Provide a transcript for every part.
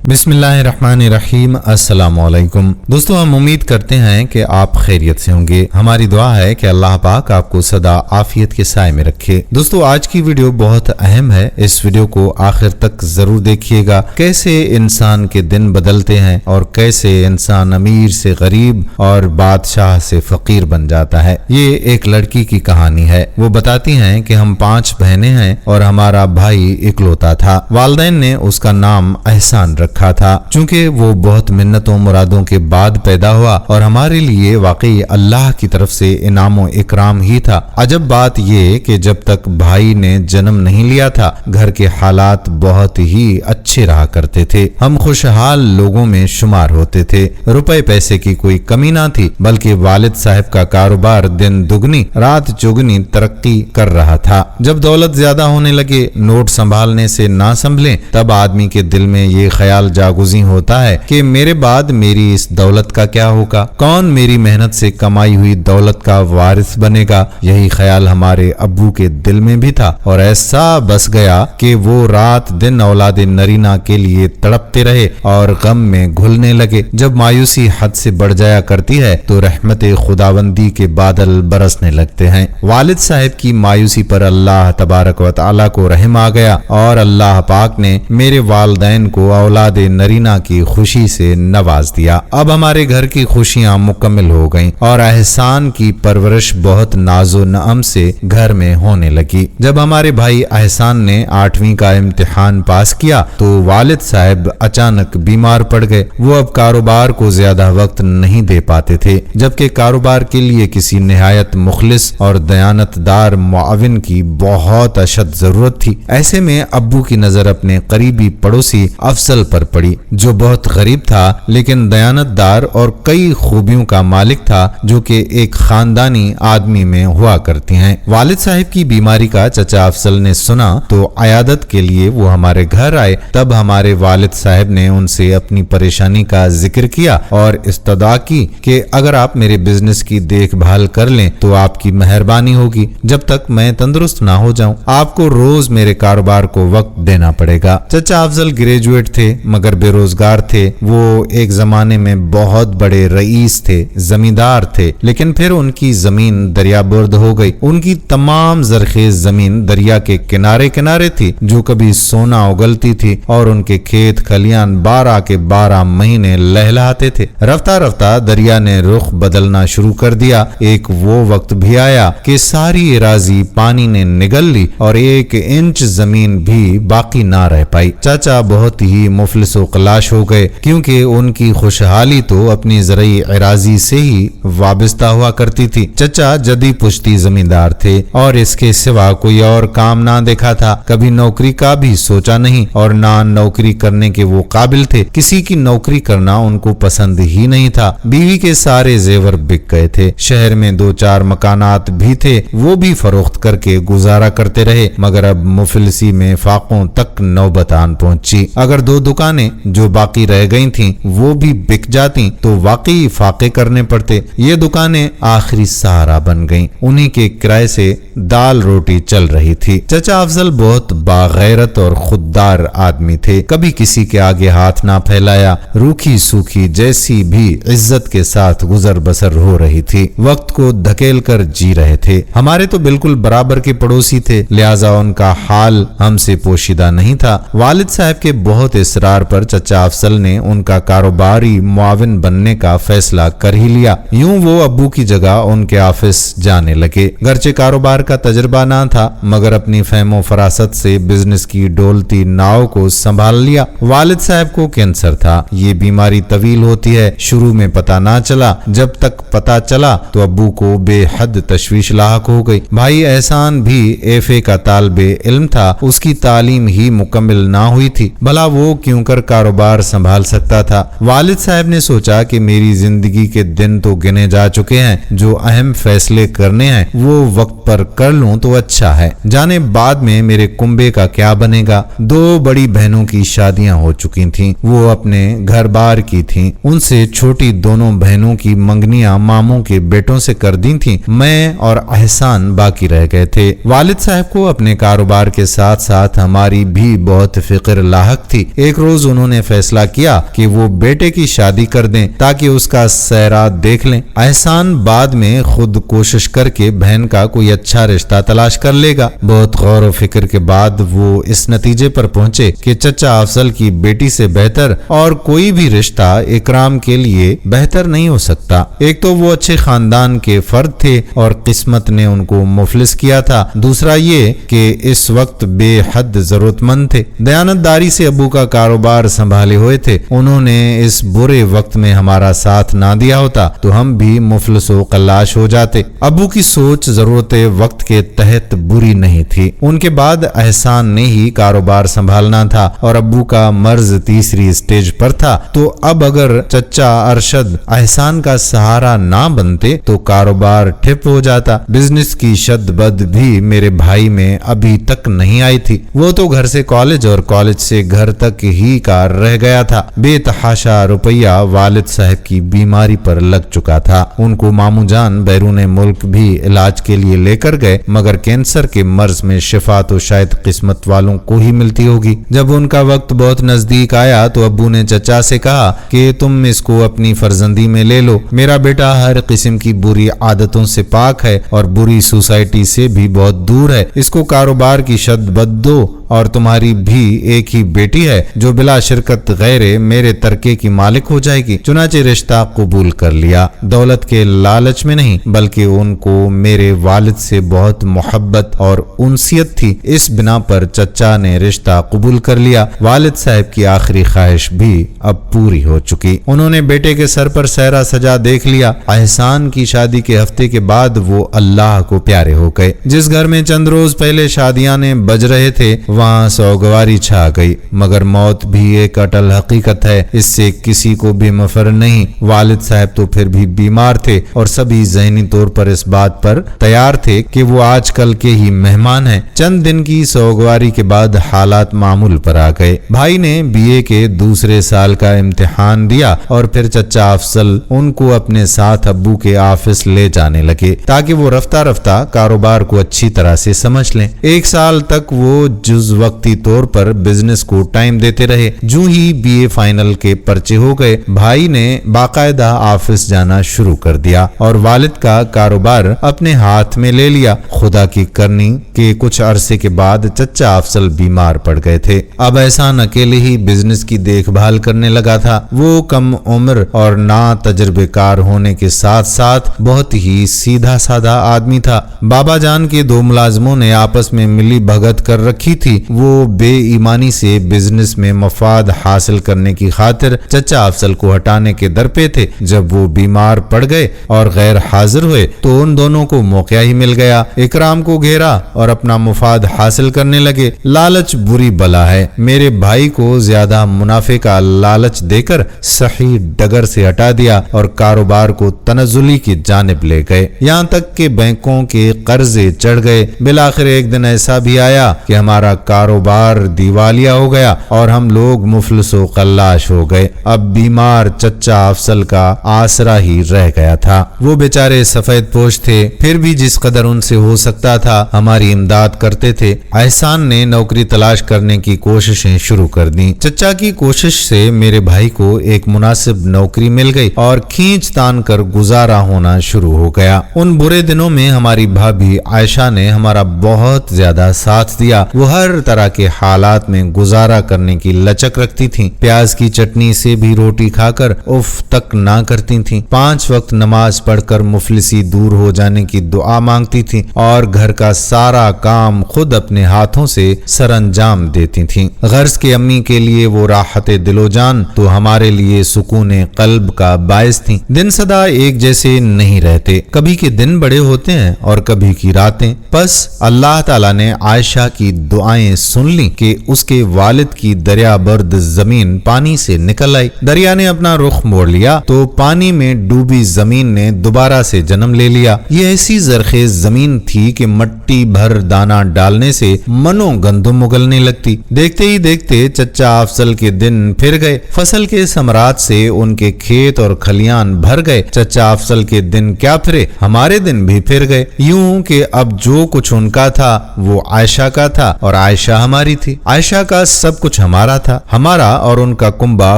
बिस्मिल्लाहिर्रहमानिर्रहीम। अस्सलाम वालेकुम दोस्तों, हम उम्मीद करते हैं कि आप खैरियत से होंगे। हमारी दुआ है कि अल्लाह पाक आपको सदा आफियत के साए में रखे। दोस्तों, आज की वीडियो बहुत अहम है, इस वीडियो को आखिर तक जरूर देखिएगा। कैसे इंसान के दिन बदलते हैं और कैसे इंसान अमीर से गरीब और बादशाह से फकीर बन जाता है। ये एक लड़की की कहानी है। वो बताती हैं कि हम 5 बहनें हैं और हमारा भाई इकलौता था। वालिदैन ने उसका नाम एहसान रखा था, चूंकि वो बहुत मिन्नतों मुरादों के बाद पैदा हुआ और हमारे लिए वाकई अल्लाह की तरफ से इनामो इकराम ही था। अजब बात ये कि जब तक भाई ने जन्म नहीं लिया था, घर के हालात बहुत ही अच्छे रहा करते थे। हम खुशहाल लोगों में शुमार होते थे। रुपए पैसे की कोई कमी ना थी, बल्कि वालिद साहब का कारोबार दिन दुगनी रात चौगुनी तरक्की कर रहा था। जब दौलत ज्यादा होने लगे, नोट संभालने से ना संभले, तब आदमी के दिल में ये ख्याल जागुज़ी होता है कि मेरे बाद मेरी इस दौलत का क्या होगा, कौन मेरी मेहनत से कमाई हुई दौलत का वारिस बनेगा। यही ख्याल हमारे अब्बू के दिल में भी था और ऐसा बस गया कि वो रात दिन औलाद नरीना के लिए तड़पते रहे और गम में घुलने लगे। जब मायूसी हद से बढ़ जाया करती है तो रहमत खुदावंदी के बादल बरसने लगते हैं। वालिद साहब की मायूसी पर अल्लाह तबारक व तआला को रहम आ गया और अल्लाह पाक ने मेरे वालिदैन को औलाद नरीना की खुशी से नवाज दिया। अब हमारे घर की खुशियां मुकम्मल हो गईं और एहसान की परवरिश बहुत नाजो नअम से घर में होने लगी। जब हमारे भाई एहसान ने 8वीं का इम्तिहान पास किया तो वालिद साहब अचानक बीमार पड़ गए। वो अब कारोबार को ज्यादा वक्त नहीं दे पाते थे, जबकि कारोबार के लिए किसी निहायत मुखलिस और दयानतदार मुआविन की बहुत अशद जरूरत थी। ऐसे में अब्बू की नजर अपने करीबी पड़ोसी अफजल पर पड़ी, जो बहुत गरीब था लेकिन दयानतदार और कई खूबियों का मालिक था, जो कि एक खानदानी आदमी में हुआ करती हैं। वालिद साहब की बीमारी का चचा अफजल ने सुना तो अयादत के लिए वो हमारे घर आए। तब हमारे वालिद साहब ने उनसे अपनी परेशानी का जिक्र किया और इस्तदा की कि अगर आप मेरे बिजनेस की देखभाल कर लें तो आपकी मेहरबानी होगी। जब तक मैं तंदुरुस्त ना हो जाऊं, आपको रोज मेरे कारोबार को वक्त देना पड़ेगा। चचा अफजल ग्रेजुएट थे मगर बेरोजगार थे। वो एक जमाने में बहुत बड़े रईस थे, जमींदार थे, लेकिन फिर उनकी जमीन दरियाबुर्द हो गई। उनकी तमाम जरखेज जमीन दरिया के किनारे किनारे थी, जो कभी सोना उगलती थी और उनके खेत खलियान 12 के 12 महीने लहलहाते थे। रफ्ता रफ्ता दरिया ने रुख बदलना शुरू कर दिया। एक वो वक्त भी आया कि सारी इराजी पानी ने निगल ली और 1 इंच जमीन भी बाकी ना रह पाई। चाचा बहुत ही मुफलिस कलाश हो गए, क्योंकि उनकी खुशहाली तो अपनी ज़रई इराजी से ही वाबस्ता हुआ करती थी। चचा जदी पुश्ती जमींदार थे और इसके सिवा कोई और काम ना देखा था। कभी नौकरी का भी सोचा नहीं और ना नौकरी करने के वो काबिल थे। किसी की नौकरी करना उनको पसंद ही नहीं था। बीवी के सारे जेवर बिक गए थे। शहर में 2-4 मकानात भी थे, वो भी फरोख्त करके गुजारा करते रहे, मगर अब मुफलिसी में फाकों तक नौबत आन पहुंची। अगर 2 दुकानें जो बाकी रह गई थीं वो भी बिक जाती तो वाकई फाके करने पड़ते। ये दुकानें आखिरी सहारा बन गईं। उन्हीं के किराए से दाल रोटी चल रही थी। चचा अफजल बहुत बागैरत और खुददार आदमी थे। कभी किसी के आगे हाथ ना फैलाया। रूखी सूखी जैसी भी इज्जत के साथ गुजर बसर हो रही थी। वक्त को धकेल कर जी रहे थे। हमारे तो बिल्कुल बराबर के पड़ोसी थे, लिहाजा उनका हाल हमसे पोशीदा नहीं था। वालिद साहब के बहुत इसरार पर चचा अफजल ने उनका कारोबारी मुआविन बनने का फैसला कर ही लिया। यूं वो अब्बू की जगह उनके ऑफिस जाने लगे। गर्चे कारोबार का तजर्बा ना था, मगर अपनी फहमो फरासत से बिजनेस की डोलती नाव को संभाल लिया। वालिद साहब को कैंसर था। ये बीमारी तवील होती है। शुरू में पता ना चला, जब तक पता चला तो अब्बू को बेहद तशवीश लाहक हो गई। भाई एहसान भी एफए का तालिबे इल्म था, उसकी तालीम ही मुकम्मल ना हुई थी। भला वो क्यों कर कारोबार संभाल सकता था। वालिद साहब ने सोचा कि मेरी जिंदगी के दिन तो गिने जा चुके हैं, जो अहम फैसले करने हैं वो वक्त पर कर लूं तो अच्छा है। जाने बाद में मेरे कुंबे का क्या बनेगा। 2 बड़ी बहनों की शादियां हो चुकी थीं, वो अपने घर बार की थीं। उनसे छोटी दोनों बहनों की मंगनियां मामों के बेटों से कर दी थीं। मैं और एहसान बाकी रह गए थे। वालिद साहब को अपने कारोबार के साथ साथ हमारी भी बहुत फिक्र लाहक थी। एक रोज रोज उन्होंने फैसला किया कि वो बेटे की शादी कर दें ताकि उसका सेहरा देख लें। एहसान बाद में खुद कोशिश करके बहन का कोई अच्छा रिश्ता तलाश कर लेगा। बहुत गौर व फिक्र के बाद वो इस नतीजे पर पहुंचे कि चचा अफजल की बेटी से बेहतर और कोई भी रिश्ता इकराम के लिए बेहतर नहीं हो सकता। एक तो वो अच्छे खानदान के फर्द थे और किस्मत ने उनको मुफलिस किया था, दूसरा ये कि इस वक्त बेहद जरूरतमंद थे। दयानतदारी से अब्बू का कारोबार संभाले हुए थे। उन्होंने इस बुरे वक्त में हमारा साथ ना दिया होता तो हम भी मुफलिस व कल्लाश हो जाते। अब्बू की सोच जरूरत वक्त के तहत बुरी नहीं थी। उनके बाद एहसान ने ही कारोबार संभालना था और अब्बू का मर्ज तीसरी स्टेज पर था। तो अब अगर चचा अरशद एहसान का सहारा ना बनते तो कारोबार ठप हो जाता। बिजनेस की शद्दबद भी मेरे भाई में अभी तक नहीं आई थी। वो तो घर से कॉलेज और कॉलेज से घर तक ही का रह गया था। बेतहाशा रुपया वालिद साहब की बीमारी पर लग चुका था। उनको मामू जान बैरून मुल्क भी इलाज के लिए लेकर गए, मगर कैंसर के मर्ज में शिफा तो शायद किस्मत वालों को ही मिलती होगी। जब उनका वक्त बहुत नजदीक आया तो अब्बू ने चचा से कहा कि तुम इसको अपनी फर्जंदी में ले लो। मेरा बेटा हर किस्म की बुरी आदतों से पाक है और बुरी सोसाइटी से भी बहुत दूर है। इसको कारोबार की शद्दबद दो। और तुम्हारी भी एक ही बेटी है जो बिला शिरकत गैरे मेरे तरके की मालिक हो जाएगी। चुनाचे रिश्ता कबूल कर लिया। दौलत के लालच में नहीं बल्कि उनको मेरे वालिद से बहुत मोहब्बत और उनसियत थी। इस बिना पर चचा ने रिश्ता कबूल कर लिया। वालिद साहब की आखिरी ख्वाहिश भी अब पूरी हो चुकी। उन्होंने बेटे के सर पर सेहरा सजा देख लिया। एहसान की शादी के हफ्ते के बाद वो अल्लाह को प्यारे हो गए। जिस घर में चंद रोज पहले शादियां ने बज रहे थे वहां सौगवारी छा गई। मगर मौत भी एक अटल हकीकत है, इससे किसी को भी मफर नहीं। वालिद साहब तो फिर भी बीमार थे और सभी ज़हनी तौर पर इस बात पर तैयार थे कि वो आजकल के ही मेहमान हैं। चंद दिन की सौगवारी के बाद हालात मामूल पर आ गए। भाई ने बीए के दूसरे साल का इम्तिहान दिया और फिर चचा अफजल उनको अपने साथ अब्बू के ऑफिस ले जाने लगे ताकि वो रफ्ता रफ्ता कारोबार को अच्छी तरह से समझ लें। एक साल तक वो जुज वक्ती तौर पर बिजनेस को टाइम देते रहे। जो ही बीए फाइनल के पर्चे हो गए भाई ने बाकायदा ऑफिस जाना शुरू कर दिया और वालिद का कारोबार अपने हाथ में ले लिया। खुदा की करनी के कुछ अरसे के बाद चचा अफजल बीमार पड़ गए थे। अब एहसान अकेले ही बिजनेस की देखभाल करने लगा था। वो कम उम्र और ना तजर्बेकार होने के साथ साथ बहुत ही सीधा साधा आदमी था। बाबा जान के दो मुलाजमों ने आपस में मिली भगत कर रखी थी। वो बेईमानी से बिजनेस में मफाद हासिल करने की खातिर चचा अफजल को हटाने के दर पे थे। जब वो बीमार पड़ गए और गैर हाजिर हुए तो उन दोनों को मौका ही मिल गया। इकराम को घेरा और अपना मुफाद हासिल करने लगे। लालच बुरी बला है। मेरे भाई को ज्यादा मुनाफे का लालच देकर सही डगर से हटा दिया और कारोबार को तनजुली की जानिब ले गए। यहाँ तक कि बैंकों के कर्जे चढ़ गए। बिलाखिर एक दिन ऐसा भी आया कि हमारा कारोबार दिवालिया हो गया और हम लोग मुफलिस व कल्लाश हो गए। अब बीमार चचा अफजल का आसरा ही रह गया था। वो बेचारे सफेद पोश थे, फिर भी जिस कदर उनसे हो सकता था हमारी इमदाद करते थे। एहसान ने नौकरी तलाश करने की कोशिशें शुरू कर दी। चचा की कोशिश से मेरे भाई को एक मुनासिब नौकरी मिल गई और खींच तान कर गुजारा होना शुरू हो गया। उन बुरे दिनों में हमारी भाभी आयशा ने हमारा बहुत ज्यादा साथ दिया। वो हर तरह के हालात में गुजारा करने की लचक रखती थीं। प्याज की चटनी से भी रोटी खाकर उफ तक ना करती थीं। 5 वक्त नमाज पढ़कर मुफलिसी दूर हो जाने की दुआ मांगती थीं और घर का सारा काम खुद अपने हाथों से सरअंजाम देती थीं। गर्ज के अम्मी के लिए वो राहत दिलो जान तो हमारे लिए सुकून कल्ब का बायस थीं। दिन सदा एक जैसे नहीं रहते, कभी के दिन बड़े होते हैं और कभी की रातें। बस अल्लाह ताला ने आयशा की दुआएं सुन ली कि उसके वालिद की दरिया बर्द जमीन पानी से निकल आई। दरिया ने अपना रुख मोड़ लिया तो पानी में डूबी जमीन ने दोबारा से जन्म ले लिया। ये ऐसी जरखेज जमीन थी कि मट्टी भर दाना डालने से मनो गंदुम उगलने लगती। देखते ही देखते चचा अफजल के दिन फिर गए। फसल के समरात से उनके खेत और खलियान भर गए। चचा अफजल के दिन क्या फिरे, हमारे दिन भी फिर गए। यूं कि अब जो कुछ उनका था वो आयशा का था और आयशा हमारी थी। आयशा का सब कुछ हमारा تھا। ہمارا اور ان کا کنبہ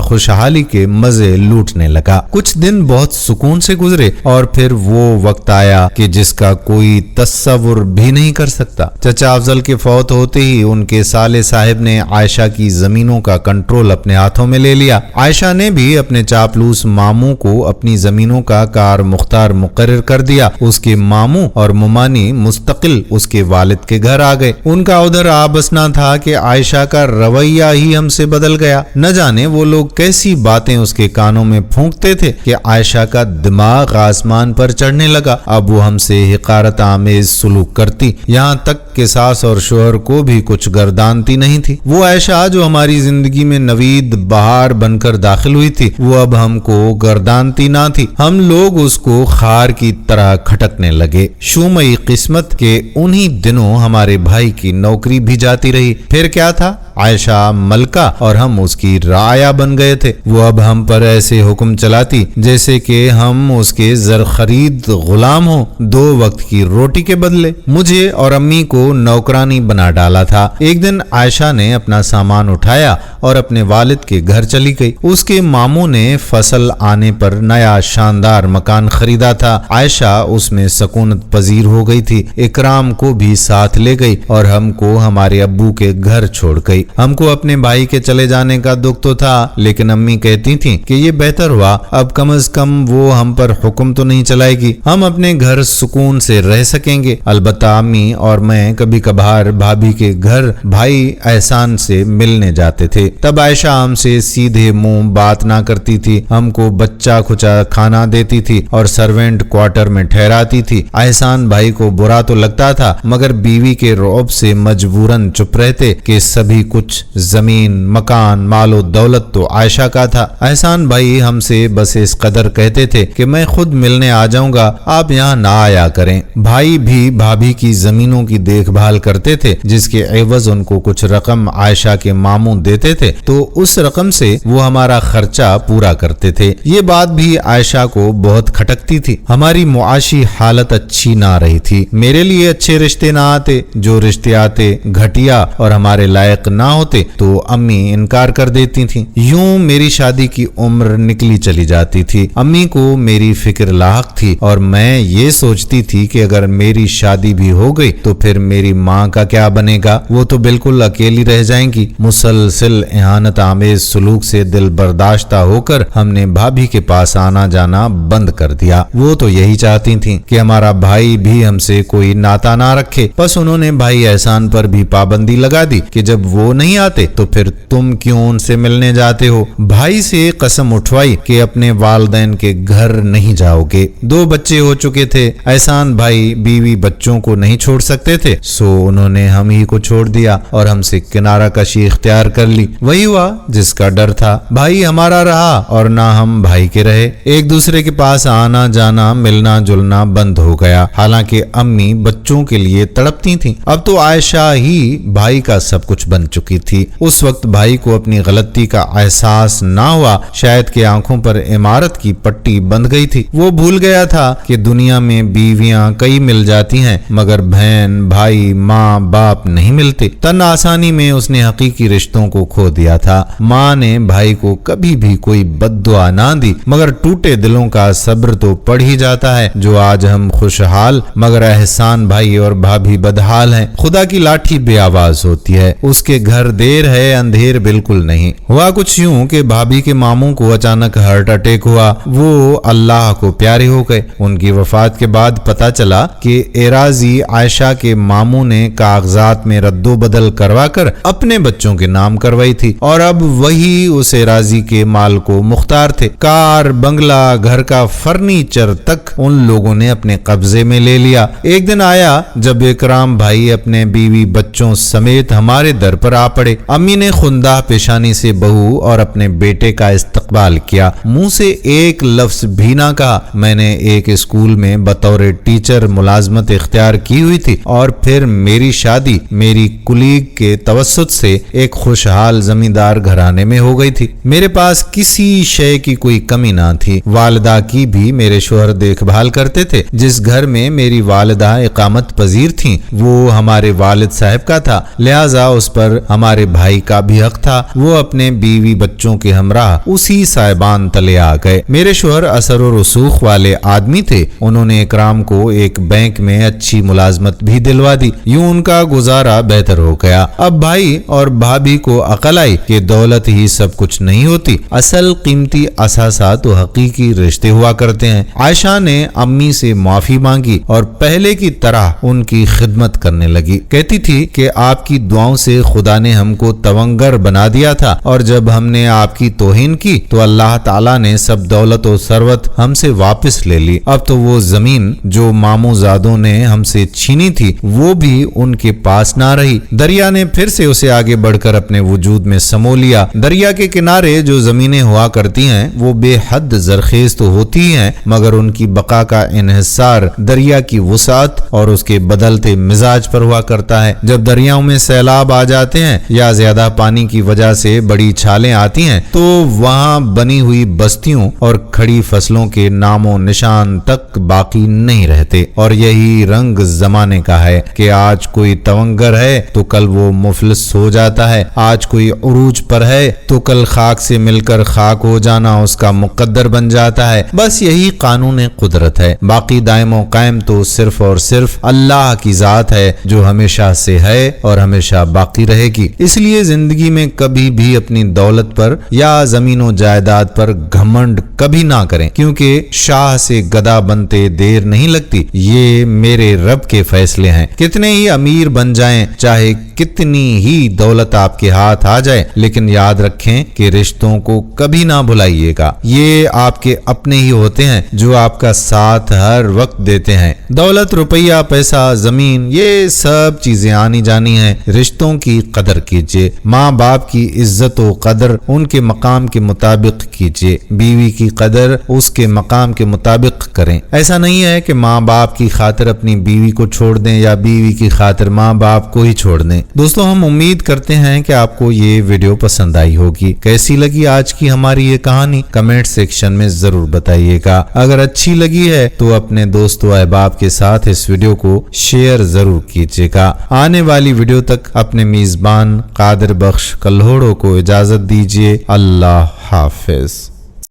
خوشحالی کے مزے لوٹنے لگا۔ کچھ دن بہت سکون سے گزرے اور پھر وہ وقت آیا کہ جس کا کوئی تصور بھی نہیں کر سکتا۔ چچا افضل کے فوت ہوتے ہی ان کے سالے صاحب نے عائشہ کی زمینوں کا کنٹرول اپنے ہاتھوں میں لے لیا۔ عائشہ نے بھی اپنے چاپلوس ماموں کو اپنی زمینوں کا کار مختار مقرر کر دیا۔ اس کے ماموں اور ممانی مستقل اس کے والد کے گھر آ گئے۔ ان کا ادھر آ بسنا تھا کہ عائشہ کا رویہ ہی ہم سے بدل گیا۔ نہ جانے وہ لوگ کیسی باتیں اس کے کانوں میں پھونکتے تھے کہ عائشہ کا دماغ آسمان پر چڑھنے لگا۔ اب وہ ہم سے حقارت آمیز سلوک کرتی، یہاں تک کہ ساس اور شوہر کو بھی کچھ گردانتی نہیں تھی۔ وہ عائشہ جو ہماری زندگی میں نوید بہار بن کر داخل ہوئی تھی، وہ اب ہم کو گردانتی نہ تھی۔ ہم لوگ اس کو خار کی طرح کھٹکنے لگے۔ شومئی قسمت کے انہی دنوں ہمارے بھائی کی نوکری بھی جاتی رہی۔ پھر کیا تھا، عائشہ ملکہ اور ہم اس کی رعایا بن گئے تھے۔ وہ اب ہم پر ایسے حکم چلاتی جیسے کہ ہم اس کے زر خرید غلام ہوں، 2 وقت کی روٹی کے بدلے۔ مجھے اور امی کو نوکرانی بنا ڈالا تھا۔ ایک دن عائشہ نے اپنا سامان اٹھایا اور اپنے والد کے گھر چلی گئی۔ اس کے ماموں نے فصل آنے پر نیا شاندار مکان خریدا تھا۔ عائشہ اس میں سکونت پذیر ہو گئی تھی، اکرام کو بھی ساتھ لے گئی اور ہم کو ہمارے ابو کے گھر چھوڑ گئی۔ ہم کو اپنے بھائی کے چلے جانے کا دکھ تو تھا، لیکن امی کہتی تھیں کہ یہ بہتر ہوا، اب کم از کم وہ ہم پر حکم تو نہیں چلائے گی، ہم اپنے گھر سکون سے رہ سکیں گے۔ البتہ امی اور میں کبھی کبھار بھابھی کے گھر بھائی احسان سے ملنے جاتے تھے۔ تب عائشہ ہم سے سیدھے منہ بات نہ کرتی تھی، ہم کو بچہ کھچا کھانا دیتی تھی اور سروینٹ کوارٹر میں ٹھہراتی تھی۔ احسان بھائی کو برا تو لگتا تھا، مگر بیوی کے رعب سے مجبوراً چپ رہتے کہ سبھی کچھ زمین، مکان، مال و دولت تو عائشہ کا تھا۔ احسان بھائی ہم سے بس اس قدر کہتے تھے کہ میں خود ملنے آ جاؤں گا، آپ یہاں نہ آیا کریں۔ بھائی بھی بھابھی کی زمینوں کی دیکھ بھال کرتے تھے، جس کے عوض ان کو کچھ رقم عائشہ کے ماموں دیتے تھے، تو اس رقم سے وہ ہمارا خرچہ پورا کرتے تھے۔ یہ بات بھی عائشہ کو بہت کھٹکتی تھی۔ ہماری معاشی حالت اچھی نہ رہی تھی، میرے لیے اچھے رشتے نہ آتے، جو رشتے آتے گھٹیا اور ہمارے لائق نہ ہوتے تو امی انکار کر دیتی تھیں۔ یوں میری شادی کی عمر نکلی چلی جاتی تھی۔ امی کو میری فکر لاحق تھی اور میں یہ سوچتی تھی کہ اگر میری شادی بھی ہو گئی تو پھر میری ماں کا کیا بنے گا، وہ تو بالکل اکیلی رہ جائیں گی۔ مسلسل اہانت آمیز سلوک سے دل برداشتہ ہو کر ہم نے بھابھی کے پاس آنا جانا بند کر دیا۔ وہ تو یہی چاہتی تھیں کہ ہمارا بھائی بھی ہم سے کوئی ناتا نہ رکھے، بس انہوں نے بھائی احسان پر بھی پابندی لگا دی کہ جب وہ نہیں آتے تو پھر تم کیوں ان سے ملنے جاتے ہو۔ بھائی سے قسم اٹھوائی کہ اپنے والدین کے گھر نہیں جاؤ گے۔ 2 بچے ہو چکے تھے، احسان بھائی بیوی بچوں کو نہیں چھوڑ سکتے تھے، سو انہوں نے ہم ہی کو چھوڑ دیا اور ہم سے کنارہ کشی اختیار کر لی۔ وہی ہوا جس کا ڈر تھا، بھائی ہمارا رہا اور نہ ہم بھائی کے رہے۔ ایک دوسرے کے پاس آنا جانا، ملنا جلنا بند ہو گیا، حالانکہ امی بچوں کے لیے تڑپتی تھیں۔ اب تو عائشہ ہی بھائی کا سب کچھ بن چکی تھی۔ اس وقت بھائی کو اپنی غلطی کا احساس نہ ہوا، شاید کہ آنکھوں پر عمارت کی پٹی بندھ گئی تھی۔ وہ بھول گیا تھا کہ دنیا میں بیویاں کئی مل جاتی ہیں، مگر بہن، بھائی، ماں، باپ نہیں ملتے۔ تن آسانی میں اس نے حقیقی رشتوں کو کھو دیا تھا۔ ماں نے بھائی کو کبھی بھی کوئی بد دعا نہ دی، مگر ٹوٹے دلوں کا صبر تو پڑ ہی جاتا ہے۔ جو آج ہم خوشحال مگر احسان بھائی اور بھابھی بدحال ہیں۔ خدا کی لاٹھی بے آواز ہوتی ہے، اس کے گھر دیر ہے اندھیر بالکل نہیں۔ ہوا کچھ یوں کہ بھابھی کے ماموں کو اچانک ہارٹ اٹیک ہوا، وہ اللہ کو پیارے ہو گئے۔ ان کی وفات کے بعد پتا چلا کہ اراضی عائشہ کے ماموں نے کاغذات میں رد و بدل کروا کر اپنے بچوں کے نام کروائی تھی، اور اب وہی اس اراضی کے مال کو مختار تھے۔ کار، بنگلہ، گھر کا فرنیچر تک ان لوگوں نے اپنے قبضے میں لے لیا۔ ایک دن آیا جب اکرام بھائی اپنے بیوی بچوں سمیت ہمارے در پر آ پڑے۔ امی نے خندہ پیشانی سے بہو اور اپنے بیٹے کا استقبال کیا، منہ سے ایک لفظ بھی نہ کہا۔ میں نے ایک اسکول میں بطور ٹیچر ملازمت اختیار کی ہوئی تھی، اور پھر میری شادی میری کلیگ کے توسط سے ایک خوشحال زمیندار گھرانے میں ہو گئی تھی۔ میرے پاس کسی شے کی کوئی کمی نہ تھی۔ والدہ کی بھی میرے شوہر دیکھ بھال کرتے تھے۔ جس گھر میں میری والدہ اقامت پذیر تھیں وہ ہمارے والد صاحب کا تھا، لہٰذا اس پر हमारे भाई का भी हक था। वो अपने बीवी बच्चों के हमराह उसी साइबान तले आ गए। मेरे शोहर असर और रसूख वाले आदमी थे। उन्होंने इकराम को एक बैंक में अच्छी मुलाजमत भी दिलवा दी। यूं उनका गुजारा बेहतर हो गया। अब भाई और भाभी को अकल आई कि दौलत ही सब कुछ नहीं होती, असल कीमती असासा तो हकीकी रिश्ते हुआ करते हैं। आयशा ने अम्मी से माफी मांगी और पहले की तरह उनकी खिदमत करने लगी। कहती थी कि आपकी दुआओं से खुदा ने हमको तवंगर बना दिया था और जब हमने आपकी तौहीन की तो अल्लाह ताला ने सब दौलत और सरवत हमसे वापस ले ली। अब तो वो जमीन जो मामूजादों ने हमसे छीनी थी वो भी उनके पास ना रही। दरिया ने फिर से उसे आगे बढ़कर अपने वजूद में समो लिया। दरिया के किनारे जो जमीनें हुआ करती हैं वो बेहद जरखेज तो होती ही हैं, मगर उनकी बका का इन्हिसार दरिया की वसात और उसके बदलते मिजाज पर हुआ करता है। जब दरियाओं में सैलाब आ जाते हैं या ज्यादा पानी की वजह से बड़ी छालें आती हैं तो वहां बनी हुई बस्तियों और खड़ी फसलों के नामो निशान तक बाकी नहीं रहते। और यही रंग जमाने का है कि आज कोई तवंगर है तो कल वो मुफलिस हो जाता है, आज कोई उरूज पर है तो कल खाक से मिलकर खाक हो जाना उसका मुकद्दर बन जाता है। बस यही कानून कुदरत है। बाकी दायमो कायम तो सिर्फ और सिर्फ अल्लाह की जात है जो हमेशा से है और हमेशा बाकी रहेगी। इसलिए जिंदगी में कभी भी अपनी दौलत पर या जमीनो जायदाद पर घमंड कभी ना करें, क्योंकि शाह से गदा बनते देर नहीं लगती। ये मेरे रब के फैसले हैं। कितने ही अमीर बन जाएं, चाहे कितनी ही दौलत आपके हाथ आ जाए, लेकिन याद रखें कि रिश्तों को कभी ना भुलाइएगा। ये आपके अपने ही होते हैं जो आपका साथ हर वक्त देते हैं। दौलत, रुपया, पैसा, जमीन, ये सब चीजें आनी जानी हैं। रिश्तों की कदर कीजिए। माँ बाप की इज्जत और कदर उनके मकाम के मुताबिक कीजिए। बीवी की कदर उसके मकाम के मुताबिक करें। ऐसा नहीं है कि माँ बाप की खातिर अपनी बीवी को छोड़ दें या बीवी की खातिर माँ बाप को ही छोड़ दें। दोस्तों, हम उम्मीद करते हैं कि आपको ये वीडियो पसंद आई होगी। कैसी लगी आज की हमारी ये कहानी कमेंट सेक्शन में जरूर बताइएगा। अगर अच्छी लगी है तो अपने दोस्तों अहबाब के साथ इस वीडियो को शेयर जरूर कीजिएगा। आने वाली वीडियो तक अपने मेजबान कादिर बख्श कल्होड़ो को इजाजत दीजिए। अल्लाह हाफिज।